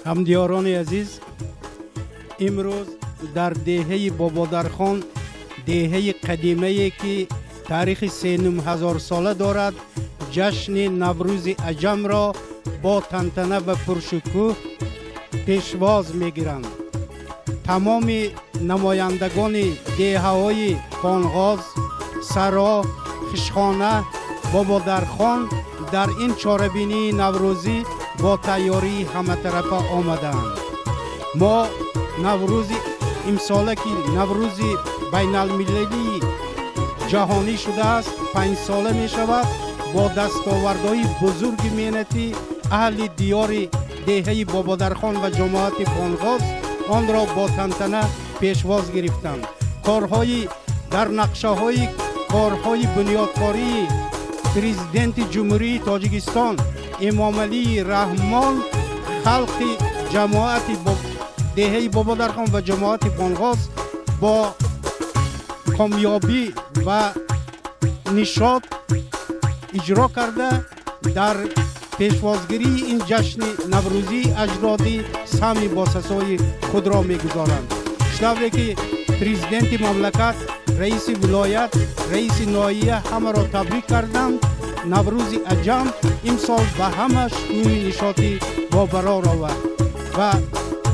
همدیاران عزیز، امروز در دهه بابادرخان، دهه قدیمه که تاریخ 3000 ساله دارد، جشن نوروز عجم را با تنتنه و پرشکوه پیشواز میگیرند. تمام نمایندگان دهه‌های خانغاز، سرا، خشخانه، بابادرخان در این چاره‌بینی نوروزی با تیاری همه طرفه آمدند. ما نوروز امساله که نوروز بین المللی جهانی شده است 5 ساله می شود، با دستاوردهای بزرگ مهنتی اهل دیار دهه بابادرخان و جماعت خانغاز آن را با تنتنه پیشواز گرفتند. کارهای در نقشه های کارهای بنیادکاری پرزیدنت جمهوری تاجیکستان امام علی رحمان خلق جماعت دهه بابادرخان و جماعت خانغاز با کامیابی و نشاط اجرا کرده در پیشوازگیری این جشن نوروزی اجدادی سهمی باسسای خود را میگذارند. شنوه که پرزیدنت مملکت، رئیس ولایت، رئیس ناحیه همه را تبریک کردند. نوروز عجم امسال به همش روی نشاطی با برار آورد و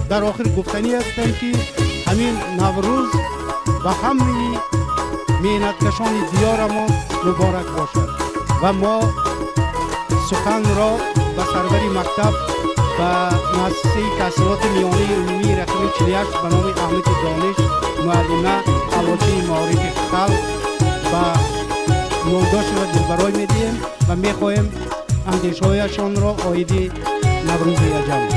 در آخر گفتنی هستم که همین نوروز و همه مهنتکشان دیار ما مبارک باشد و ما سخن را به سروری مکتب و مؤسسه تحصیلات میانه عمومی رقم 48 به نام احمد دانش معلمه حواجه معارف خلق و یولداش و دلبرای میدیم و میخواهیم اندیشهایشان را عاید نوروز عجم.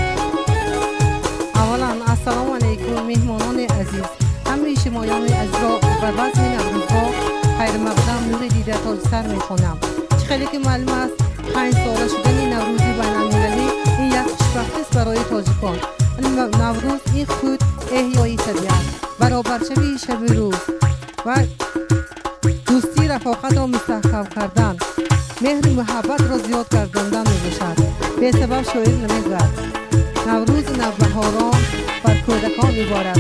اولا السلام علیکم مهمانان عزیز، همه شمایان عزیز را بر وزن نوروزها خیر مقدم نور دیده تاج سر میخوانم. خیلی که معلوم است 5 ساله شدن نوروزی بین المللی این یک خوشبختی است برای تاجیکان. نوروز این خود احیای طبیعت، برابرشوی شب روز و دوستی رفاقت را مستحکم کردن، مهر محبت را زیاد کردندن میباشد. به سبب شاعر نمیگوید نوروز نوبهاران بر کودکان میبارد،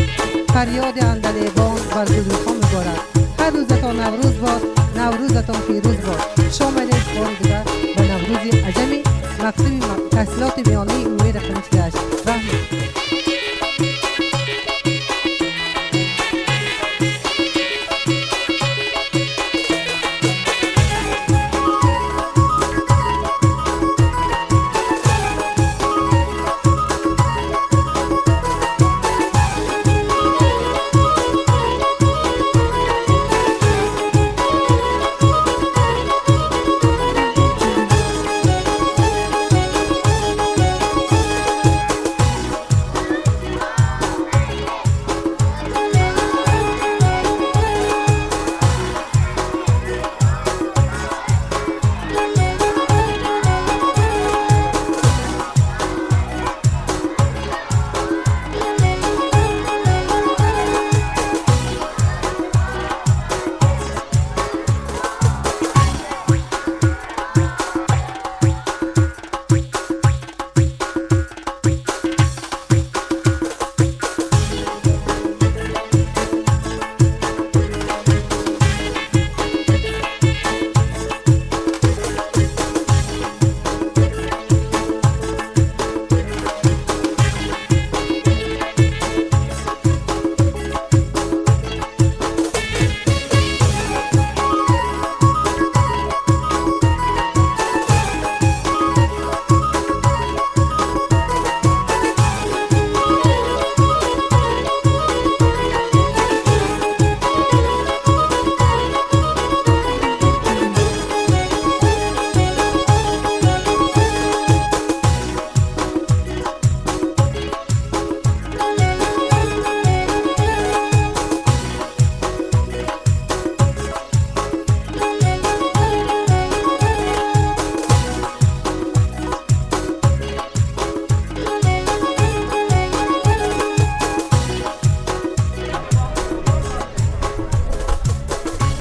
فریاد عندلیبان بر گلوخان میبارد. هر روزتان نوروز باد، نوروزتان پیروز باد. شامل بار دیگر به نوروز عجمی مکتب تحصیلات میانه عمومی رقم 48.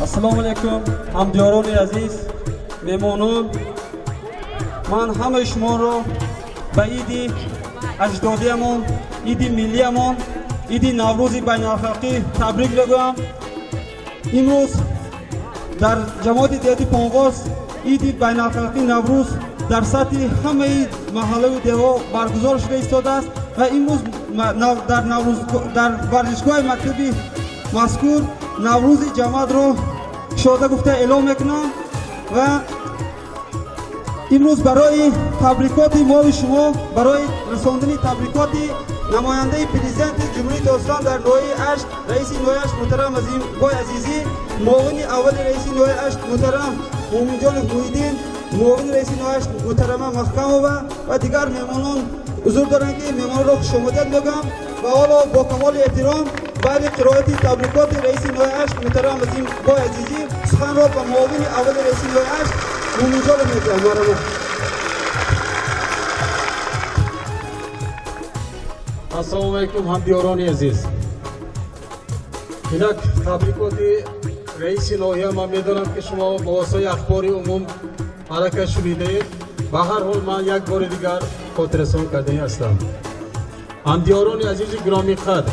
السلام علیکم همدیاران عزیز، مهمانان، من همه شما را به عید اجدادیمان، ایدی ملیمان، ایدی نوروز بین‌الخلقی تبریک میگویم. امروز در جماعت دیهاتی پانگاس ایدی بین‌الخلقی نوروز در سطح همه محله و دیها برگزار شده ایستاده است و امروز در ورزشگاه مکتبی مذکور نوروز جماعت را شاده گفته اعلام میکنم و امروز برای تبریکات ما و شما، برای رساندن تبریکات نماینده پرزیدنت جمهوری تاجیکستان در نوحه 8 رئیس نوحه 8 محترم عظیم بای عزیزی، معاون اول رئیس نوحه 8 محترم مومن جان محیدین، معاون رئیس نوحه 8 محترم محکمова و دیگر مهمانان حضور دارند که مهمانان را خوش آمدید میگم و حالا با کمال احترام بعد قرائت تبریکات رئیس نوحه 8 محترم عظیم بای عزیزی سخن را به معاون اول رئیس نوحه 8 مومن جان میگم. السلام علیکم همدیاران عزیز. اینک تبریکات رئیس نوحه ما میدانم که شما با واسطه اخبار عموم حرکت شدید. به هر حال من یک بار دیگر خاطررسانی کرده هستم. همدیاران عزیز گرامی قدر،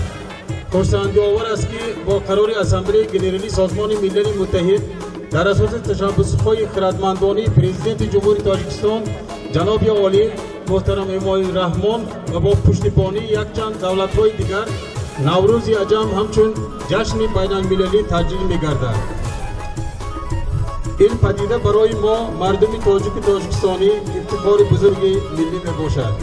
خرسندی آور است که با قرار اسمبلی گنرالی سازمان ملل متحد در اساس تشبس‌های خردمندانه پرزیدنت جمهوری تاجیکستان جناب عالی محترم امام رحمان و با پشتیبانی یک چند دولت‌های دیگر نوروز عجم همچون جشن بین‌المللی تجلیل می‌گردد. این پدیده برای ما مردم تاجیکستانی افتخار بزرگی ملی میباشد.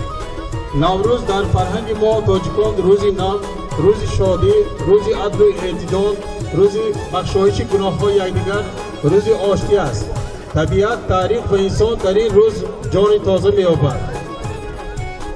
نوروز در فرهنگ ما تاجیکان روزی نام، روزی شادی، روزی عدل و اعتدال، روزی بخشایش گناه‌های یکدیگر، روزی آشتی است. طبیعت، تاریخ و انسان در این روز جان تازه می‌یابد.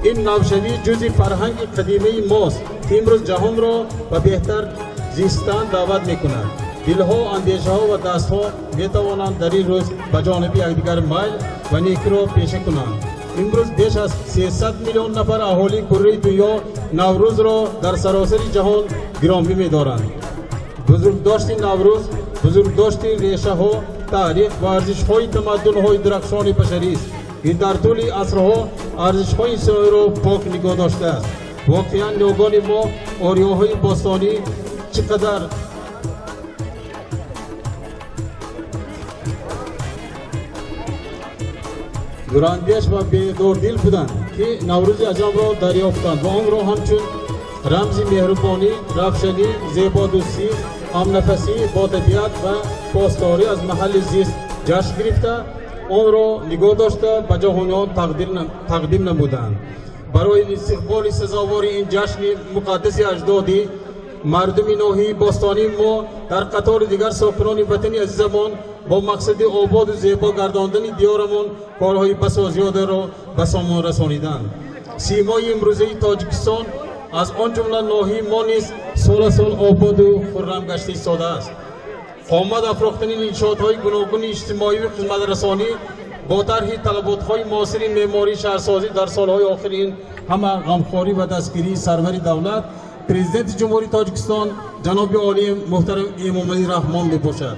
این نوشوی جزء فرهنگ قدیمی ماست که امروز جهان را به بهتر زیستن دعوت می‌کند. دلها، اندیشه‌ها و دست‌ها می‌توانند در این روز به جانب یکدیگر میل و نیکی را پیشه کنند. امروز بیش از 300 میلیون نفر اهالی کره دنیا نوروز را در سراسر جهان گرامی می‌دارند. بزرگداشت نوروز، بزرگداشت ریشه‌ها، تاریخ و ارزش‌های تمدن‌های درخشان بشری است. این در طول عصرها ارزش‌های انسانی را پاک نگاه داشته است. واقعاً نوگان ما آریاهای باستانی چقدر دراندیش و بی‌دردل بودند که نوروز عجم را دریافتند و آن را همچون رمز مهربانی، رفشانی، زیبادوستی، همنفسی با طبیعت و پاسداری از محل زیست جشن گرفته آن را نگاه داشته به جهانیان تقدیم نمودند. برای استقبال سزاوار این جشن مقدس اجدادی مردم نوحه باستانی ما در قطار دیگر ساکنان وطن عزیزمان با مقصد آباد و زیبا گرداندن دیارمان کارهای بسا زیاده را به سامان رسانیدند. سیمای امروزی تاجیکستان از آن جمله نوحه ما نیز سال آباد و خرم گشته ایستاده است. آمد افراختن انشاءات‌های گوناگون اجتماعی و خدمت‌رسانی با طرح طلبات‌های معاصر معماری شهرسازی در سال‌های آخر این همه غمخواری و دستگیری سرور دولت پرزیدنت جمهوری تاجیکستان جناب عالی محترم امام رحمان میباشد.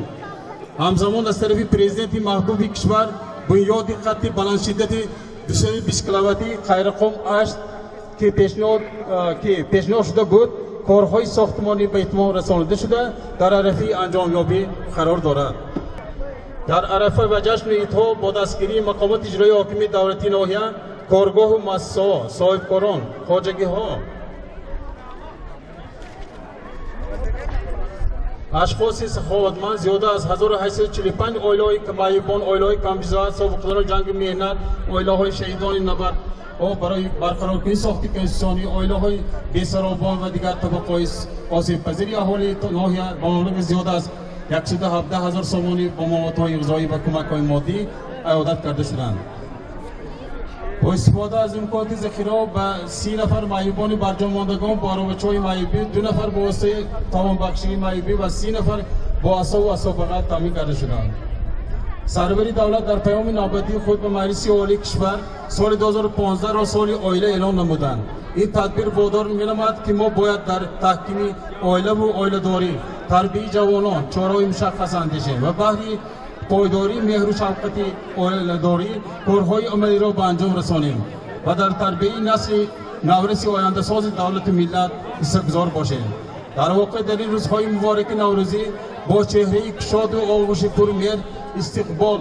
همزمان از طرف پرزیدنت محبوب کشور بنیاد خط بلند شدت دوشن بیسکلاوتی خیرقوم 8 که پیشنهاد شده بود کارهای ساختمانی به اتمام رسانیده شده در عرفه انجامیابی قرار دارد. در عرفه و جشن ایدها با دستگیری مقامات اجرایی حاکمی دولتی ناحیه کارگاه و مؤسسه‌ها، صاحبکاران، خواجگی‌ها، اشخاص سخاوتمند زیاده از 1845 اویلای کمایبان، اویلای کامبیزات، سابقداران جنگ مهنت، اویلاهای شهیدان نبرد و برای برقرار کنی ساخت کنستیتوسیونی اویلاهای بی‌سرابان و دیگر طبقه‌های آسیب پذیر اهالی ناحیه با مبلغ زیاده از 117,000 سامانی با معاونت‌های غذایی و کمک‌های مادی اعادت کرده شدند. با استفاده از امکانات ذخیره به 30 نفر معیوبان برجام ماندگان با آرامچه‌های معیوبی، 2 نفر با واسطه توانبخشی معیوبی و 30 نفر با عصا و عصابت تامین کرده شدند. سروری دولت در پیام نامبردی خود به مجلس عالی کشور سال 2015 را سال عائله اعلام نمودند. این تدبیر وادار می‌نماید که ما باید در تحکیم عائله و عائله‌داری، تربیت جوانان چاره‌های مشخص اندیشیم و بهره پایداری مهر و شفقت عائله‌داری کارهای عملی را به انجام رسانیم و در تربیت نسل نوروزی آینده ساز دولت ملت اثرگذار باشه. در واقع در این روزهای مبارک نوروزی با چهره شاد و آغوش پرمهر استقبال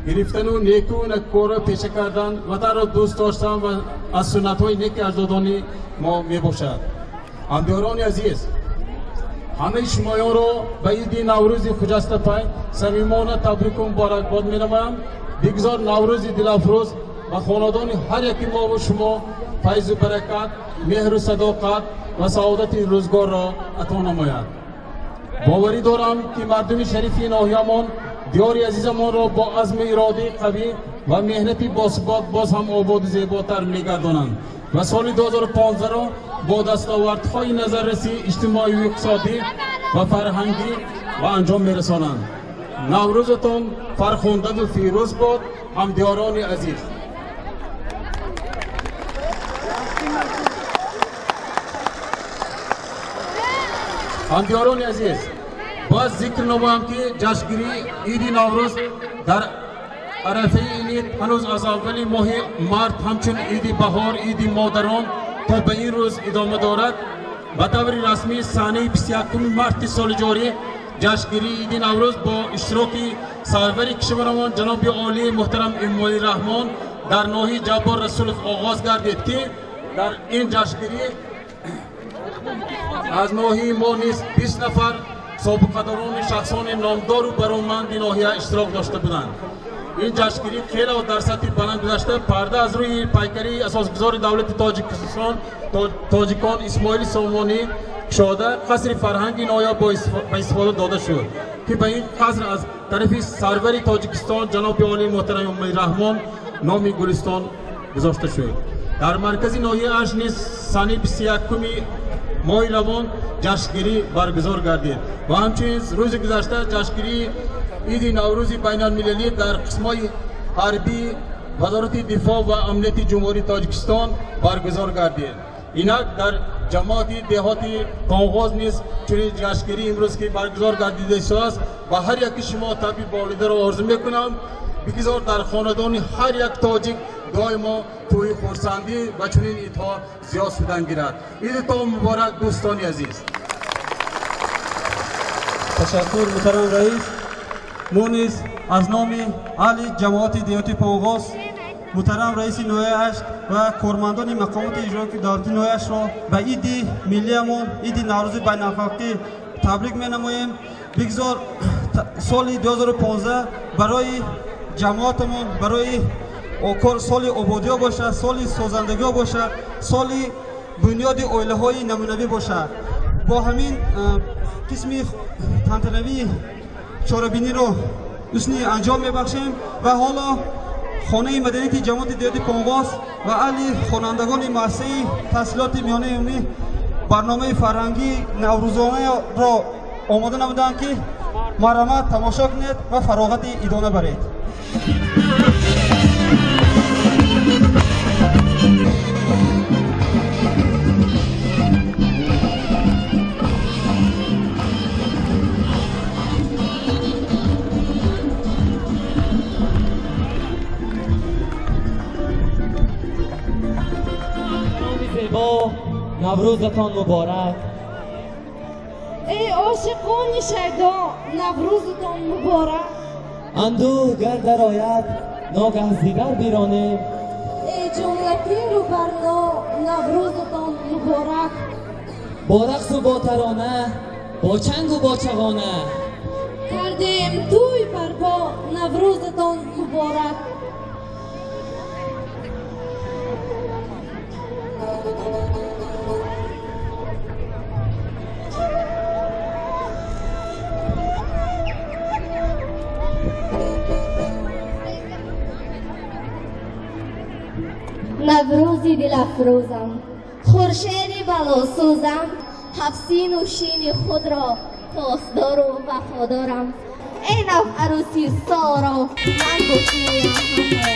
گرفتن و نیکو و نکو را پیشه کردن وطن را دوست داشتن و از سنت های نیک اجدادانی ما می باشد. همدیاران عزیز، همه شمایان را به عید نوروز خجسته پای صمیمانه تبریک و مبارکباد می نمایم. بگذار نوروز دلافروز و خاندان هر یکی ما و شما فیض و برکت، مهر و صداقت و سعادت روزگار را عطا نماید. باوری دارم که مردم شریف ناحیه‌مان دیار عزیزمان را با عزم اراده قوی و مهنتی باثبات باز هم آباد و زیباتر می‌گردانند و سال 2015 را با دستاوردهای نظررسی اجتماعی و اقتصادی و فرهنگی به انجام می‌رسانند. نوروزتان فرخنده و فیروز باد همدیاران عزیز. همدیاران عزیز، باز ذکر نمایم که جشنگیری عید نوروز در عرفه این هنوز از اول ماه مارت همچون عید بهار، عید مادران تا به این روز ادامه دارد. به طور رسمی سانحه 21 مارت سال جاری جشنگیری عید نوروز با اشتراک سرور کشورمان جناب عالی محترم امامی رحمان در ناحیه جبار رسول آغاز گردید که در این جشنگیری از ناحیه ما نیز 20 نفر سابقه‌داران شخصان نامدار و برآمند ناحیه اشتراک داشته بودند. این جشنگیری خیلی در سطح بلند گذشته پرده از روی پیکری اساسگزار دولت تاجیکان اسماعیل سامانی شده قصر فرهنگی ناحیه با استفاده داده شد که به این قصر از طرف سرور تاجیکستان جناب عالی محترم امامی رحمان نام گلستان گذاشته شد. در مرکز ناحیه اش نیز سانحه 21 ماه روان جشنگیری برگزار گردید و همچنین روز گذشته جشنگیری عید نوروز بین المللی در قسمای حربی وزارت دفاع و امنیت جمهوری تاجیکستان برگزار گردید. اینک در جماعتی دهاتی قانغاز نیز چنین جشنگیری امروز که برگزار گردیده است و هر یک شما طبیب والده را آرزو میکنم بگذار در خاندان هر یک تاجیک دائما توی خورسندی و چنین عیدها زیاد شدن گیرد. عیدتان مبارک دوستان عزیز. تشکر محترم رئیس. ما نیز از نام اهل جماعت دیهاتی پانغاز محترم رئیس ناحیه 8 و کارمندان مقامات اجرایی دولتی ناحیه 8 را به عید ملیمون عید نوروز بین الخلقی تبریک می‌نماییم. بگذار سال 2015 برای جماعتمون برای سال آبادی باشه، سال سازندگی باشه، سال بنیاد عائله‌های نمونه‌ای باشه. با همین قسم تنتنوی چاره‌بینی رو دوستانی انجام می‌بخشیم و حالا خانه مدنیت جماعت دیهاتی پانغاز و اهل خوانندگان مؤسسه تحصیلات میانه عمومی برنامه فرهنگی نوروزانه را آماده نمودند که مرحمت تماشا کنید و فراغت ادامه برید. نوروزتان مبارک. ای عاشقان شیدا نوروزتان مبارک. اندوه گر در آید ناگه زیگر بیرانه. ای جملتی رو برنا نوروزتان مبارک. با رقص و با ترانه با چنگ و با چغانه کردیم توی برپا نوروزتان مبارک. نوروزی دل افروزم خورشید بلاسوزم حفسین و شین خود را پاسدار و وفادارم. ای نو عروسی سارا من بشویم همه.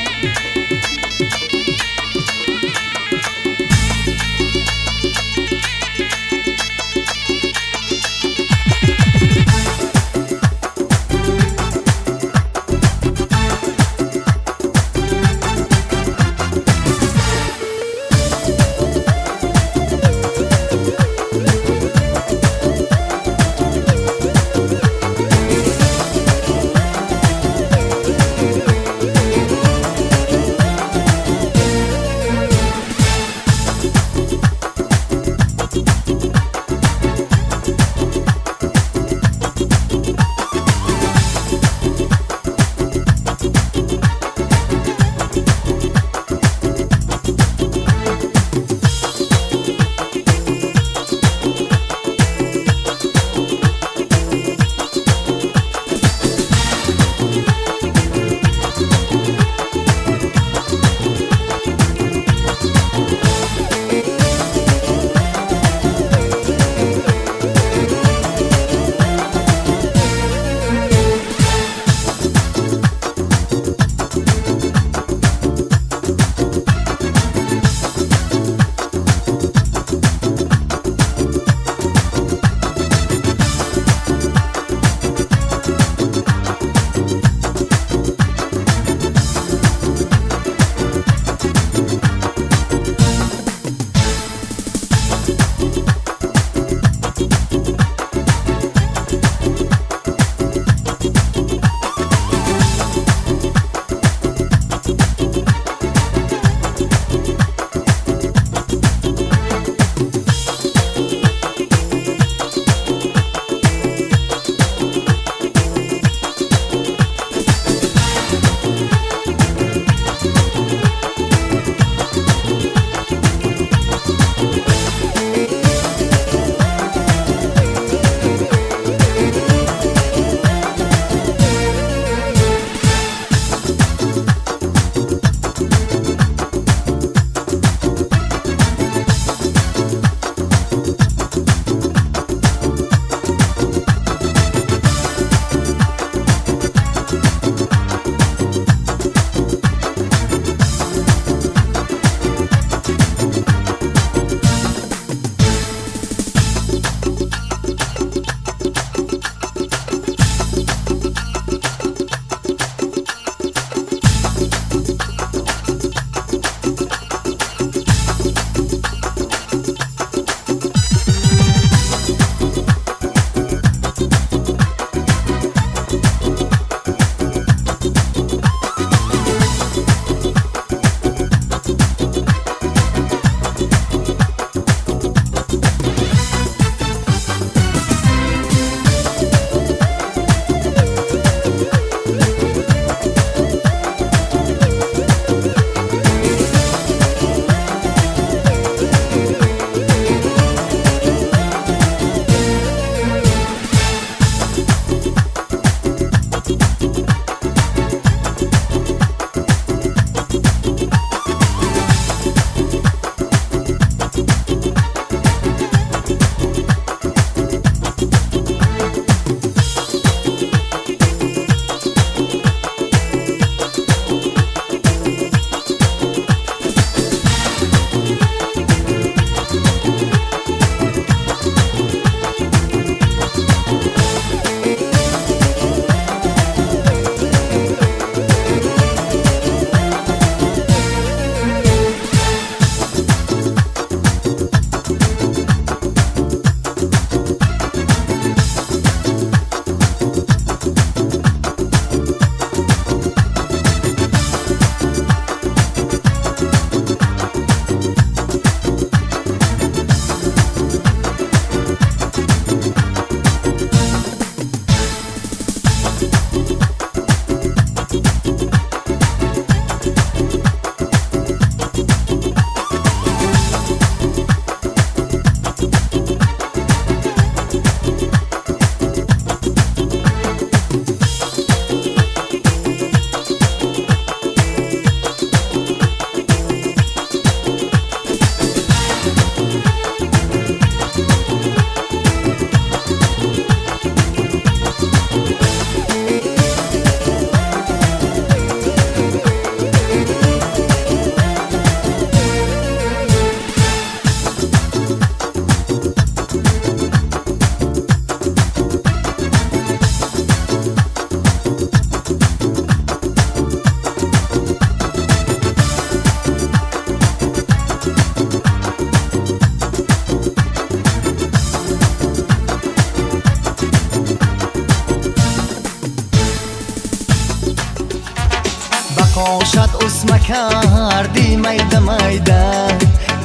خوشت اسم کردی میده میده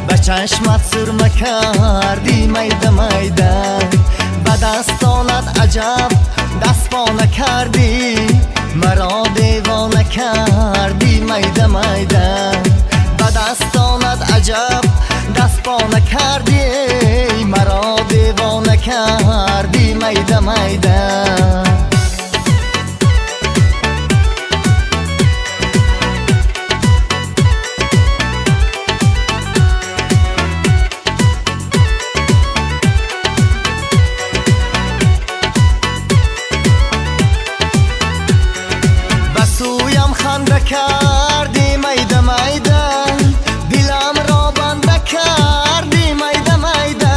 به چشمت سرمه کردی میده میده به دستانت عجب دست پا نکردی مرا دیوانه کردی میده میده به دستانت عجب دست پا نکردی مرا دیوانه کردی میده میده بسویم خنده کردی میده میده دلم را بنده کردی میده میده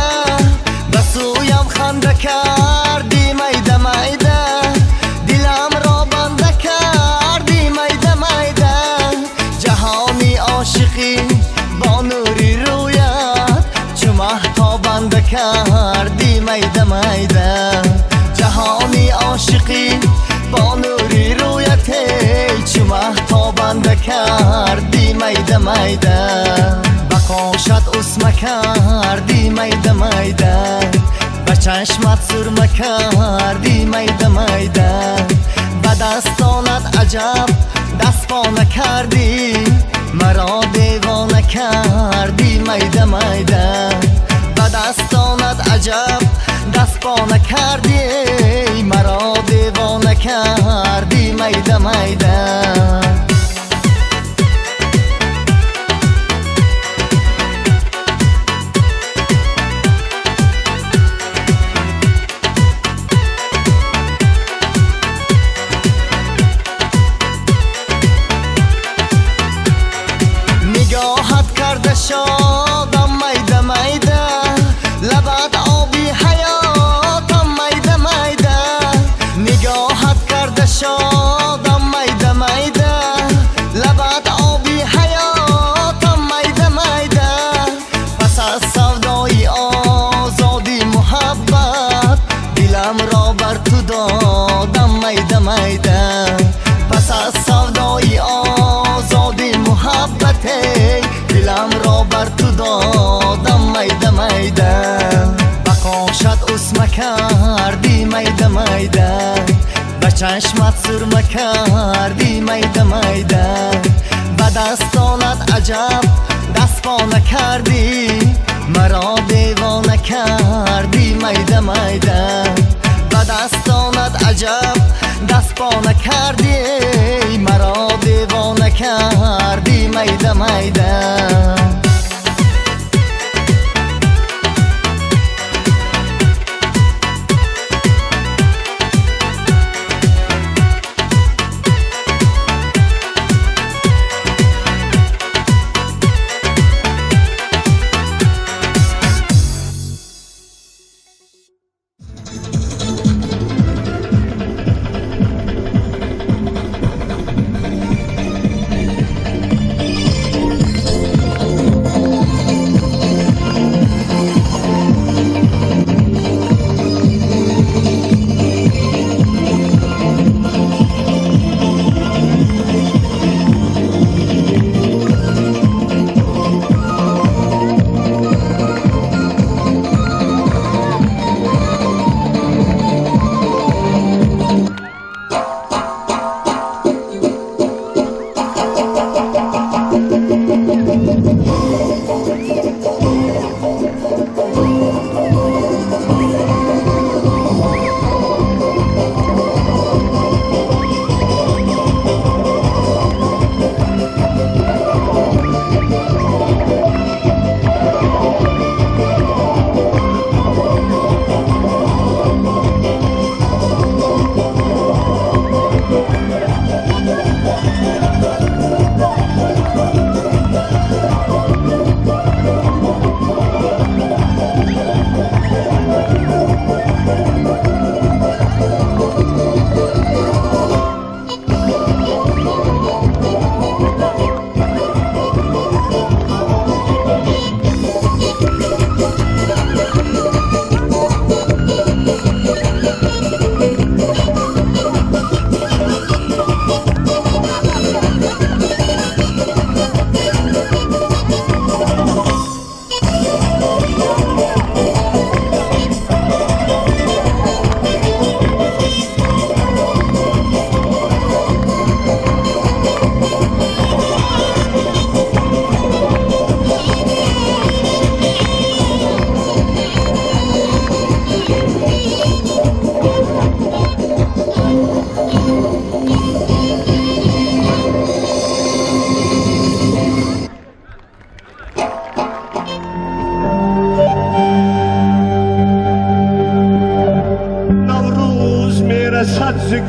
بسویم خنده کردی میده میده دلم را بنده کردی میده میده جهانی عاشقی با نوری رویت چو مهتابنده کردی میده میده جهانی عاشقی با نوری رویت چو مهتابنده کردی میده میده به کاشت اسم کردی میده میده به چشمت سرمه کردی میده میده به دستانت عجب دست پا نکردی مرا دیوانه کردی میده میده به دستانت عجب دست پا نکردی مرا دیوانه کردی میده میده نگاهت کرده شادم میده میده لبت آبی حیاتم میده میده نگاهت کرده شادم میده میده لبت آبی حیاتم میده میده پس از سودای آزادی محبت دلم را بر تو دادم میده میده پس از سودای آزادی محبت دلم را بر تو دادم میده میده به کاشت اسم کردی میده میده به چشمت سرمه کردی میده میده به دستانت عجب دست پا نکردی مرا دیوانه کردی میده میده به دستانت عجب دست پا نکردی مرا دیوانه کردی میده میده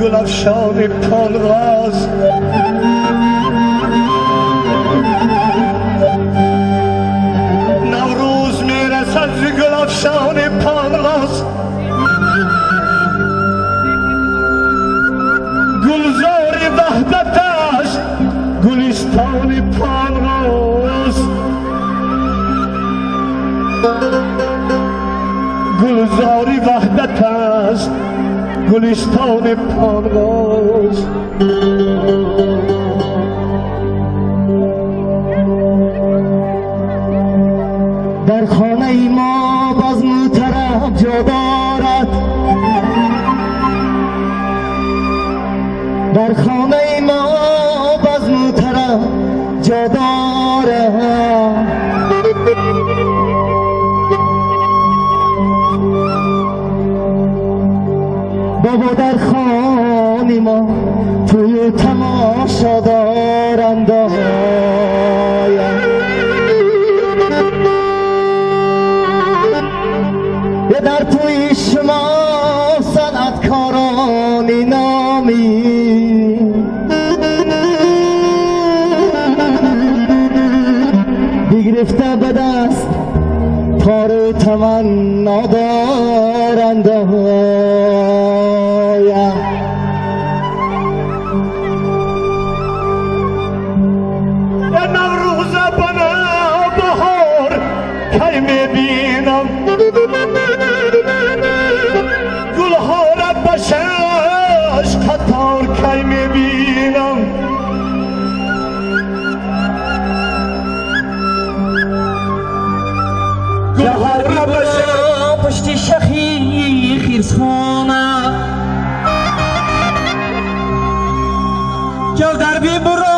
گل افشان پانغاز نوروز میرسد ز گل افشان پانغاز گلزار وحدت است گلستان پانغاز گلزار وحدت است گلستان پانغاز در خانه ما باز طرف جا دارد در خانه ما باز طرف جا دارد بابا در خانه ما توی تماشا دارند در توی شما صنعتکارانی نامی بگرفته به دست تار تمنا دارند نوروز بنا بهار کی میبینم گلها را بشش قطار کی میبینم گلها را بشش پشت شخی خیرسخانه گل در بی برو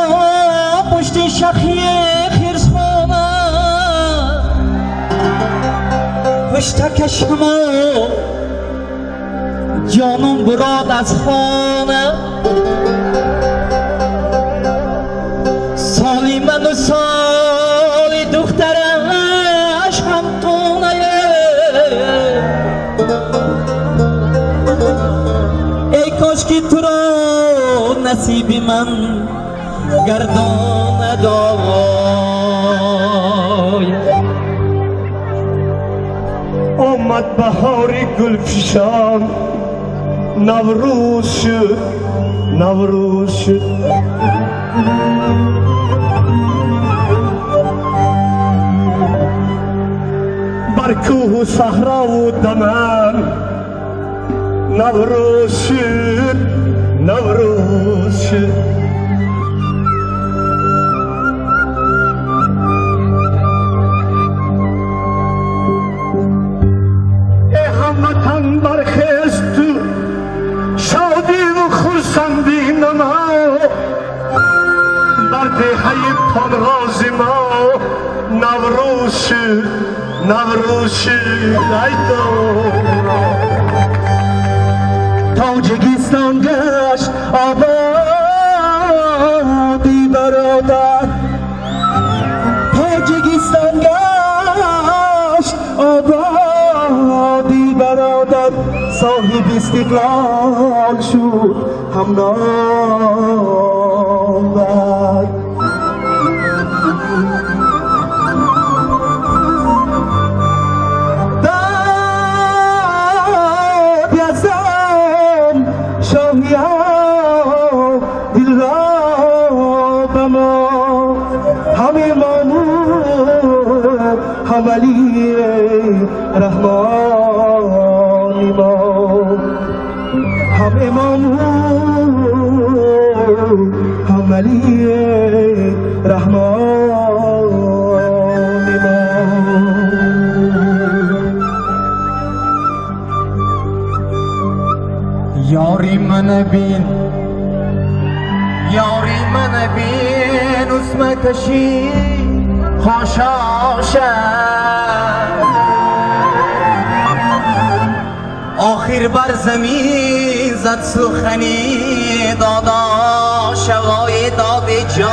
پشت شخی خیرسخانه پشت کشما جانم براد از خانه سالی من و سالی دخترش هم تونه ای کاش که تو را نصیبی من گردان دای آمد بهار گلفشان نوروز شد نوروز شد بر کوه و صحرا و دمن نوروز شد نوروز شد هموطن برخیز تو شادی و خرسندی نما در دهه پانغاز ما نوروز شد نوروز شد ای تاجیکستان گشت آبادی برادر تاجیکستان گشت آبادی برادر صاحب استقلال شد هم نامور داد یزدان شاهیان دل را به ما همه مامور هم علی رحمانی ما هم امامور هم علی رحمانی ما یاری من بین یاری من بین اسم کشی خاشاشد آخر بر زمین زد سخنی دادا شوای داد جان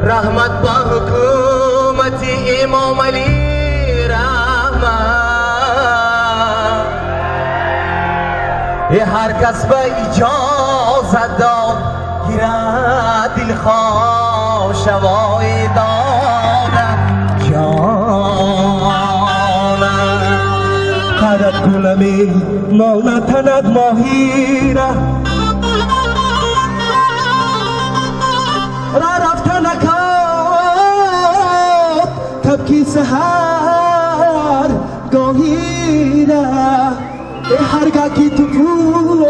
رحمت با حکومت امام علی رحمت هر کس به اجازت داد گیرد دل خوشوای دادم جانم قدت گلمی نانتند ماهیره را رفتن نکاد تبکی سهر گاهیره هرگاه که تو پول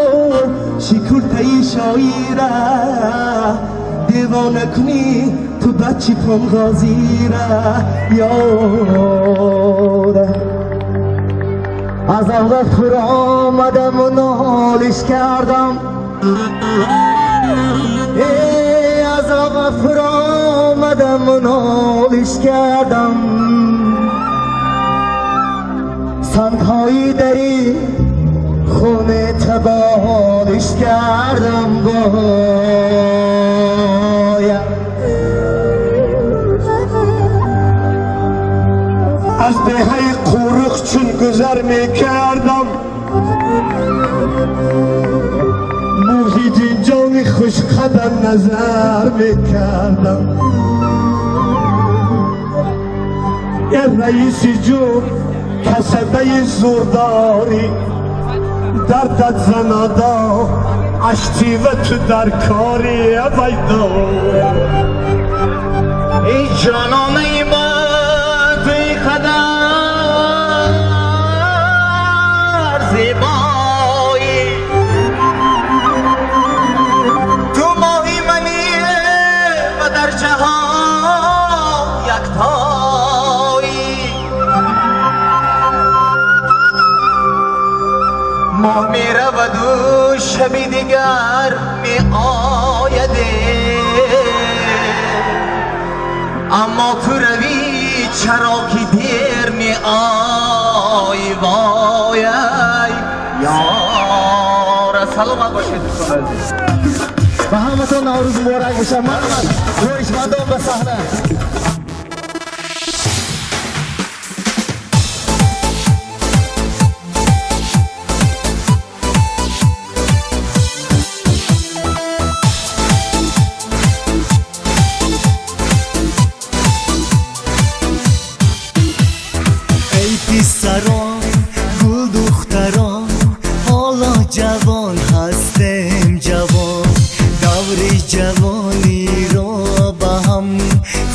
شکلتای شایره دیوانه کنی تو بچی پنگازیره یاره از آن فرا آمدم و نالش کردم از آن فرا آمدم و نالش کردم سنگ‌های دری خونه تبالش کردم باید از دهه قورق چون گذر میکردم محیدین جان خوش قدم نظر میکردم این رئیسی جون کسبه زورداری دردت زنادا اشتی و تو در کاری بیدا ای جانانه من توی قدر زیبایی تو ماهی منی و در جهان یکتایی ماه می رود و شبی دیگر می آیده اما تو روی چرا که دیر می آی وای یار سلامت باشید و همتون نوروز مبارک باشه. مرحبا خوشمندان به صحنه. پسران گل دختران حالا جوان هستم جوان دور جوانی را با هم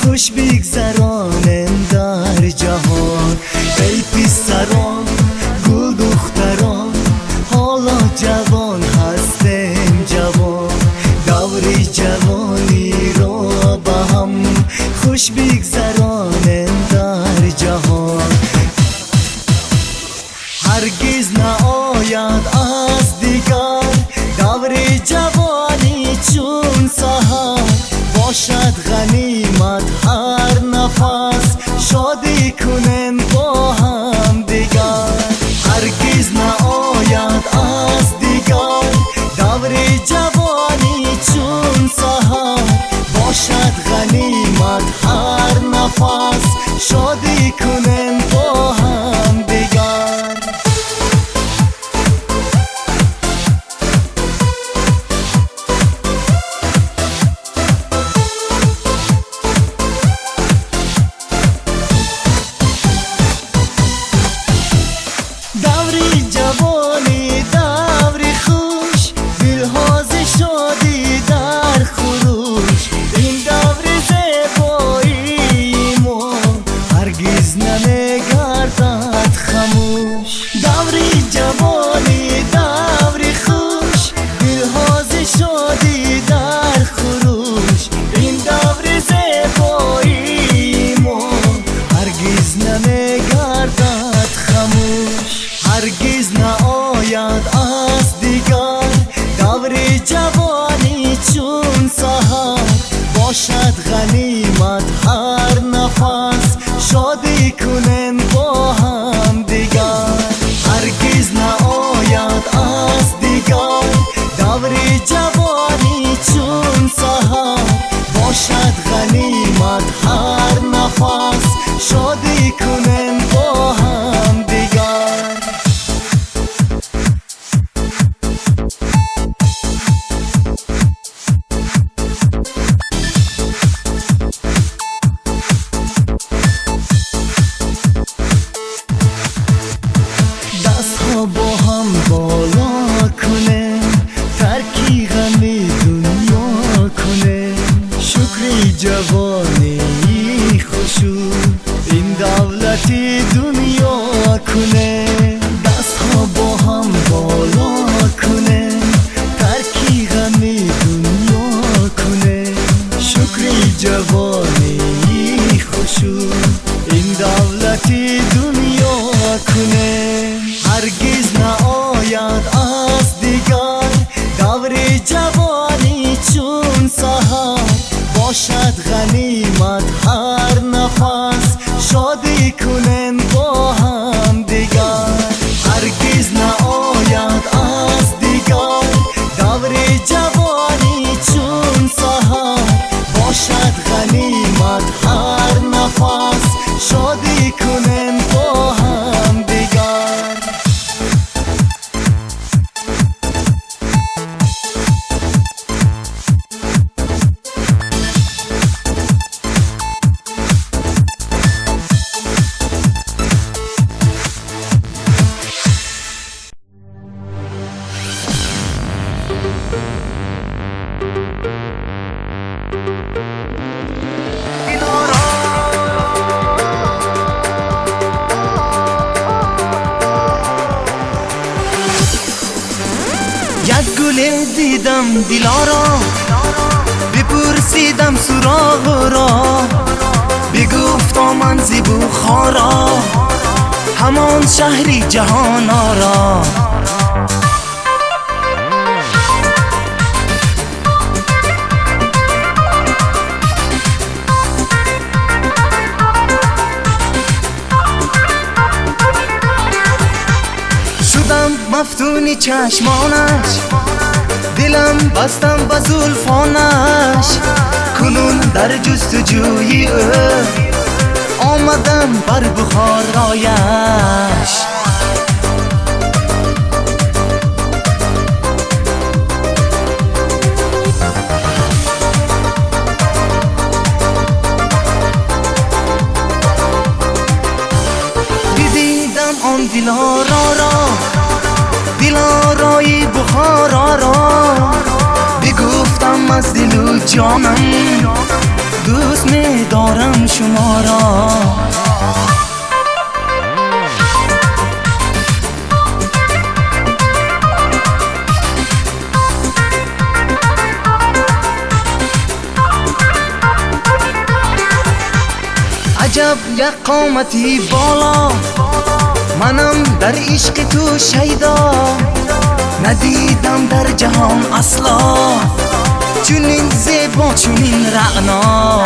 خوش بگذرانم در جهان ای پسران گل دختران حالا جوان هستم جوان دور جوانی را با هم خوش بگذرانم در جهان هرگز نآید از دیگر دور جوانی چون سحر باشد غنیمت هر نفس شادی کنیم با هم دیگر هرگز نآید از دیگر دور جوانی چون سحر باشد غنیمت هر نفس شادی کنیم با هم دیگر دوری جوانی دوری خوش دلهاز شادی در خروش این دور زیبایی ما هرگز نمیگردد خموش دوری جوانی دوری خوش دلهاز شادی در خروش این دور زیبایی ما هرگز نمیگردد خموش هرگز نآید از دیگر دور جوانی چون سحر باشد غنیمت هر نفس شادی کنیم با هم دیگر هرگز نآید از دیگر دور جوانی چون سحر باشد غنیمت هر نفس شادی کنیم با هم دیگر یک گل دیدم دلارا بپرسیدم سراغ را بگفتا من زی بخارا همان شهری جهان آرا شدم مفتونی چشمانش دلم بستم با زلفانش کنون در جستجوی آمدم بر بخارایش دیدم آن دلارا را دلارای بخارا را بگفتم از دل و جانم دوست می دارم شما را عجب یک قامتی بالا منم در عشق تو شیدا ندیدم در جهان اصلا چونین زیبا چونین رعنا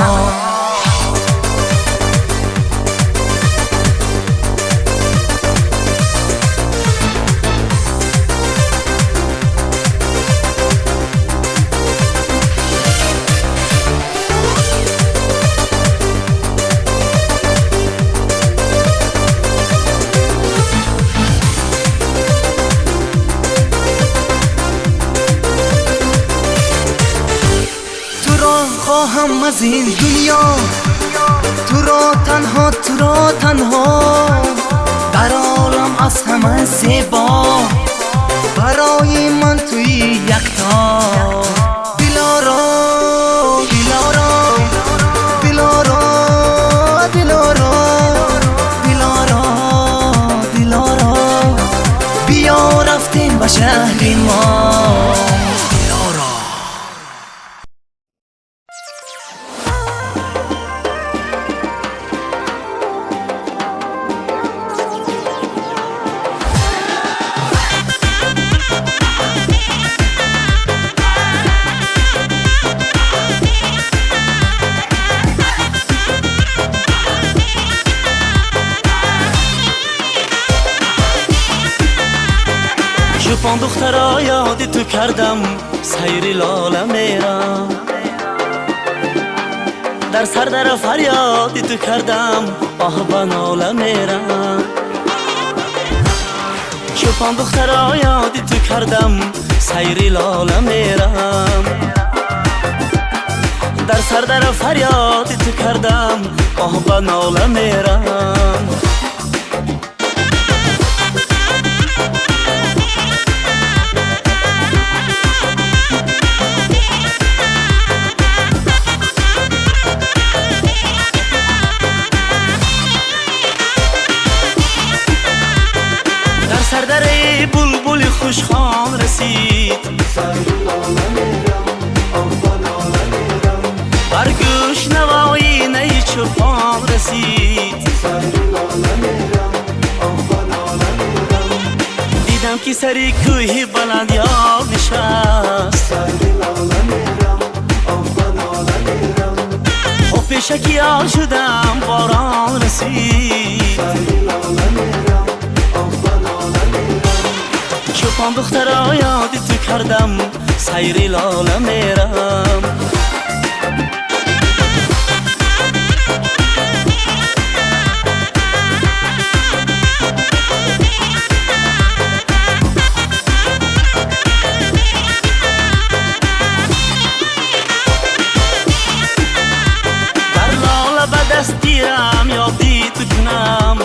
خواهم از این دنیا تو را تنها در عالم از همه زیبا برای من توی یکتا دلارا دلارا دلارا دلارا دلارا دلارا بیا رفتیم به شهر ما شوفان دخترا یاد تو کردم سیر لاله میرم در سر در فریاد تو کردم آه با ناله میرم شوفان دخترا یاد تو کردم سیر لاله میرم در سر در فریاد تو کردم آه با ناله میرم سردره بلبل خوشخوان رسید بر گوش نوایی نی چوپان رسید دیدم که سری کوهی بلند یار نشست و پیشکی یار شدم باران رسید شوفان دخترا یاد تو کردم سیر لاله میرم در لاله به دست گیرم یادی تو کنم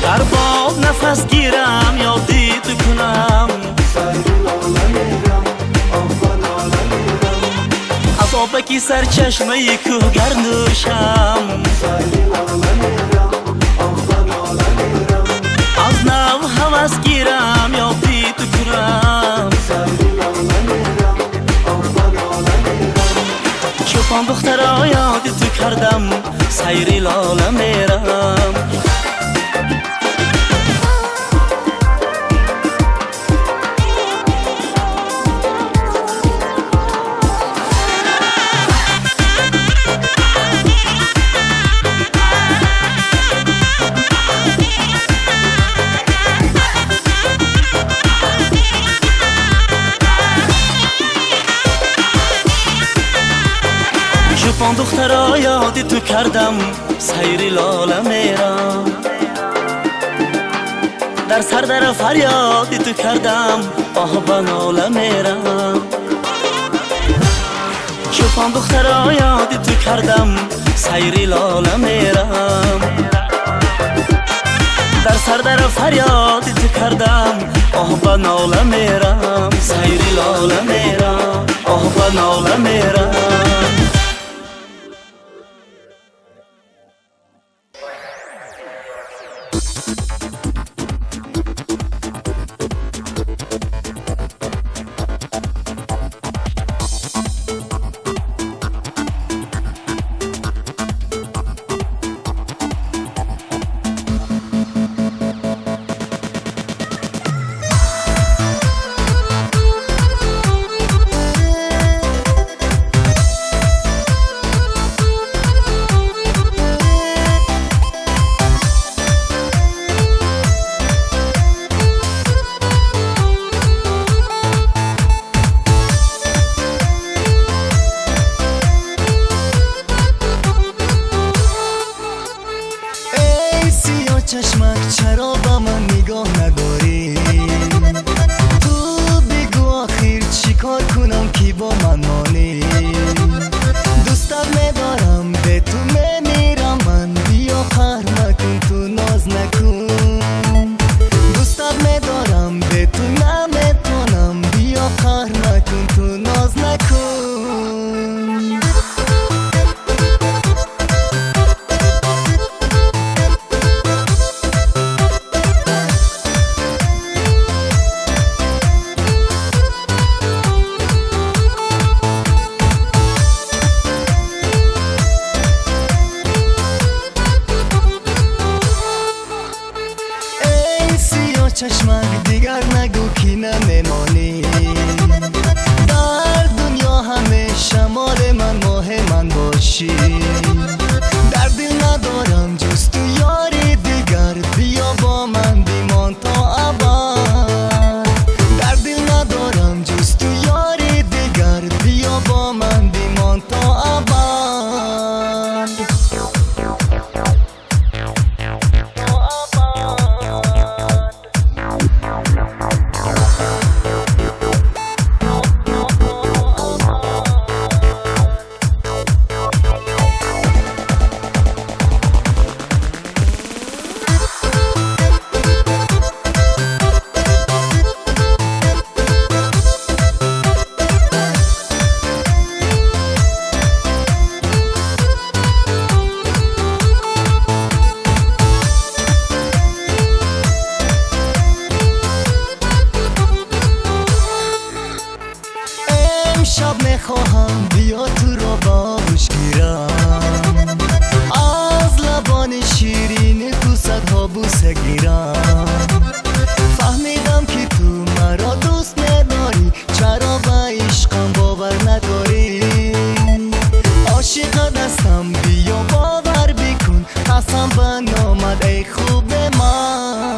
در باد نفس گیرم یادی تو کنم از آبکی سر چشمه کوهگر نوشم از نو هوس گیرم یادی تو کنم چوپان دخترا یادی تو کردم سیری لاله میرم چوپان دخترا یادی تو کردم سیری لاله میرم در سر در فریادی تو کردم آه بناله میرم چوپان دخترا یادی تو کردم سیری لاله میرم در سر در فریادی تو کردم آه بناله میرم سیری لاله میرم آه بناله میرم چشمک چرا با من نگاه نداری تو بگو آخر چی کار کنم که با من مانی دوستت ندارم به تو میمیرم من بیا قهر نکن تو ناز نکن دوستت ندارم به تو نمیتونم بیا قهر نکن تو ناز نکن چشمک دیگر نگو که نمیمانی در دنیا همیشه مال من ماه من باشی در دل ندارم جز تو یاری دیگر بیا با من بیمان تا ابد در دل ندارم جز تو یاری دیگر بیا با من بیمان تا ابد شب میخواهم بیا تو رو باش گیرم از لبان شیرین تو صدها بوسه گیرم فهمیدم که تو مرا دوست نداری چرا به عشقم باور نداری عاشق دستم بیا باور بکن قسم به نامت ای خوب من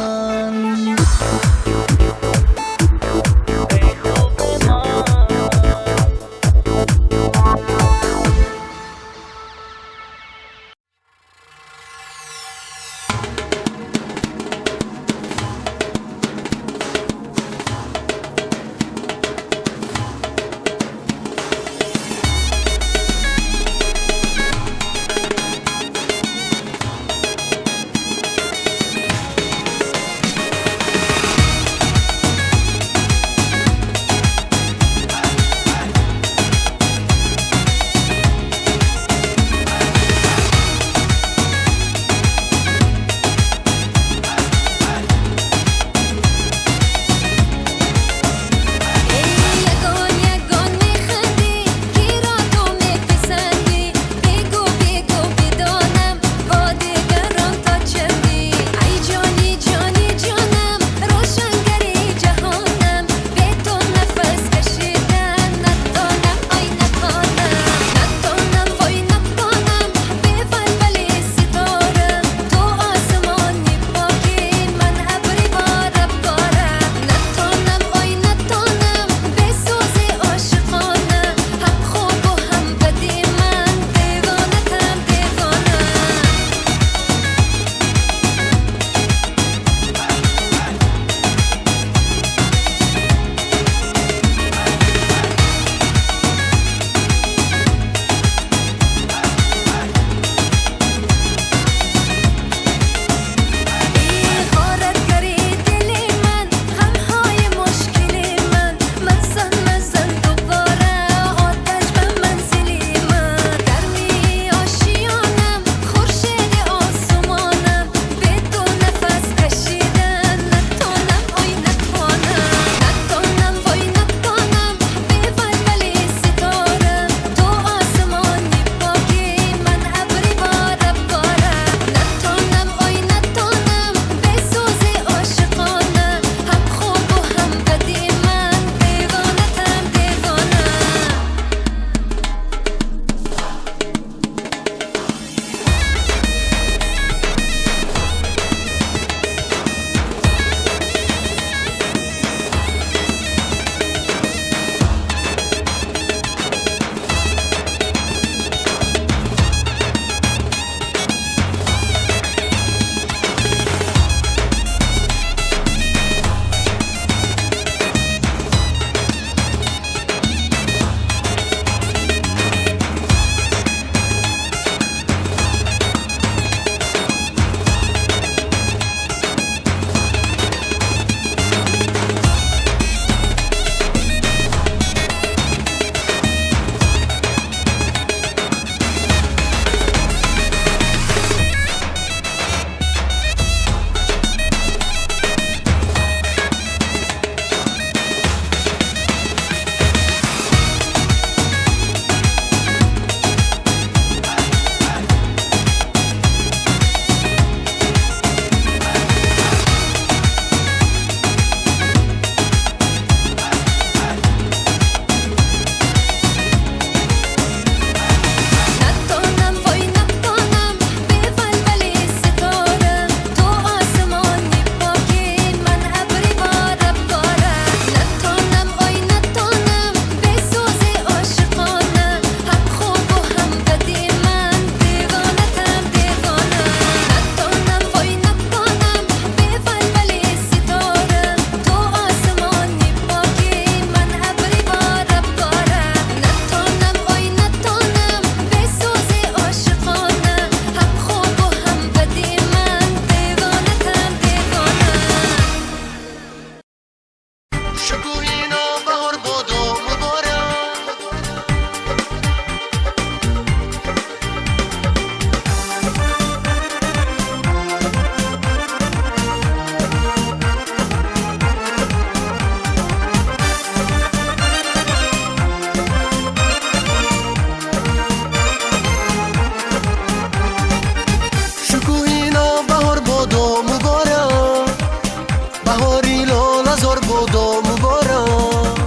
بادا مبارک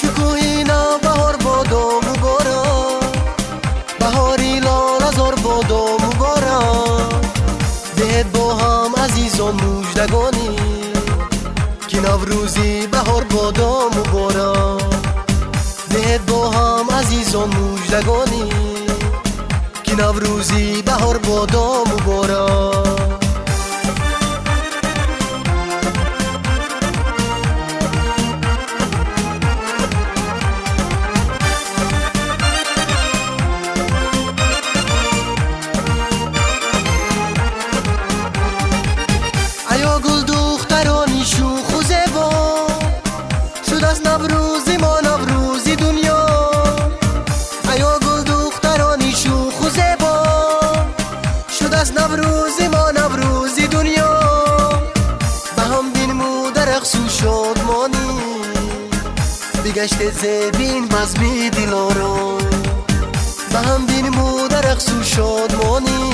شکوهی نوبهار بادا مبارک بهاری لال هزار بادا مبارک دهد با هم عزیزان مژدگانی که نوروزی بهار بادا مبارک دهد با هم عزیزان مژدگانی که نوروزی بهار بادا مبارک ایا گل دخترانی شوخ و زیبا شد از نوروزی ما نوروزی دنیا ایا گل دخترانی شوخ و زیبا شد از نوروزی ما نوروزی دنیا به هم بینمو در رقص و شادمانی بگشت زیبین بزمی دلارو به هم بینمو در رقص و شادمانی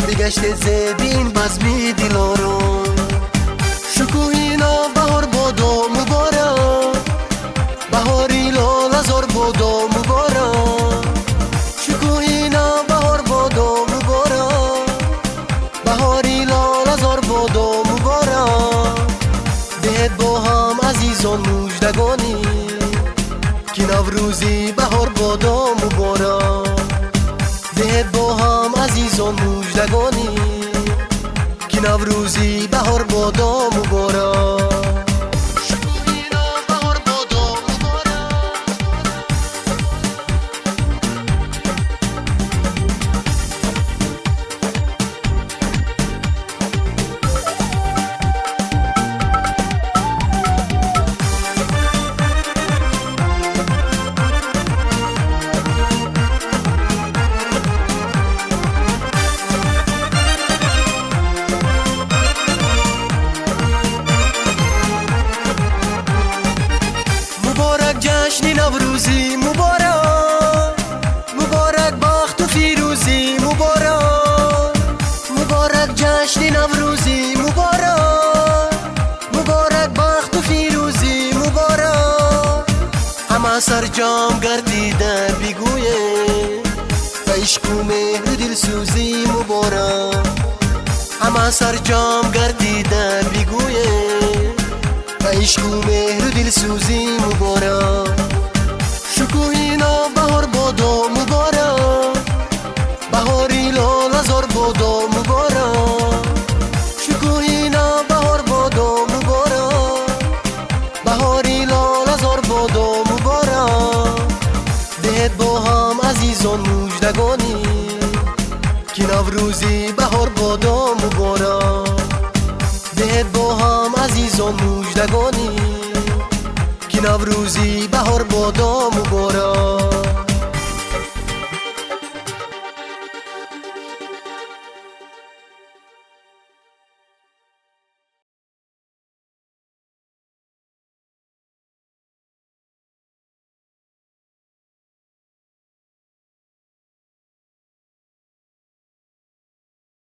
بگشت زیبین بزمی دلارو شکوهی نوبهار بادا مبارک بهاری لال هزار بادا مبارک شکوهی نوبهار بادا مبارک بهاری لال هزار بادا مبارک دهد با هم عزیزان مژدگانی که نوروزی بهار بادا مبارک دهد با هم عزیزان مژدگانی که نوروزی بهار بادا مبارک شکوهی نوبهار بادا مبارک مبارک جشن نوروزی مبارک مبارک بخت و فیروزی مبارک مبارک جشن نوروزی مبارک مبارک بخت و فیروزی مبارک همه سرجام گردیده بگویه به عشق و مهر و دلسوزی مبارک همه سرجام گردیده بگویه به عشق و مهر و دلسوزی مبارک شکوهی نوبهار بادا مبارک بهاری لال هزار بادا مبارک شکوهی نوبهار بادا مبارک بهاری لال هزار بادا مبارک دهد با هم عزیزان مژدگانی که نوروزی بهار بادا مبارک دهد با هم عزیزان مژدگانی که نوروزی بهار بادا مبارک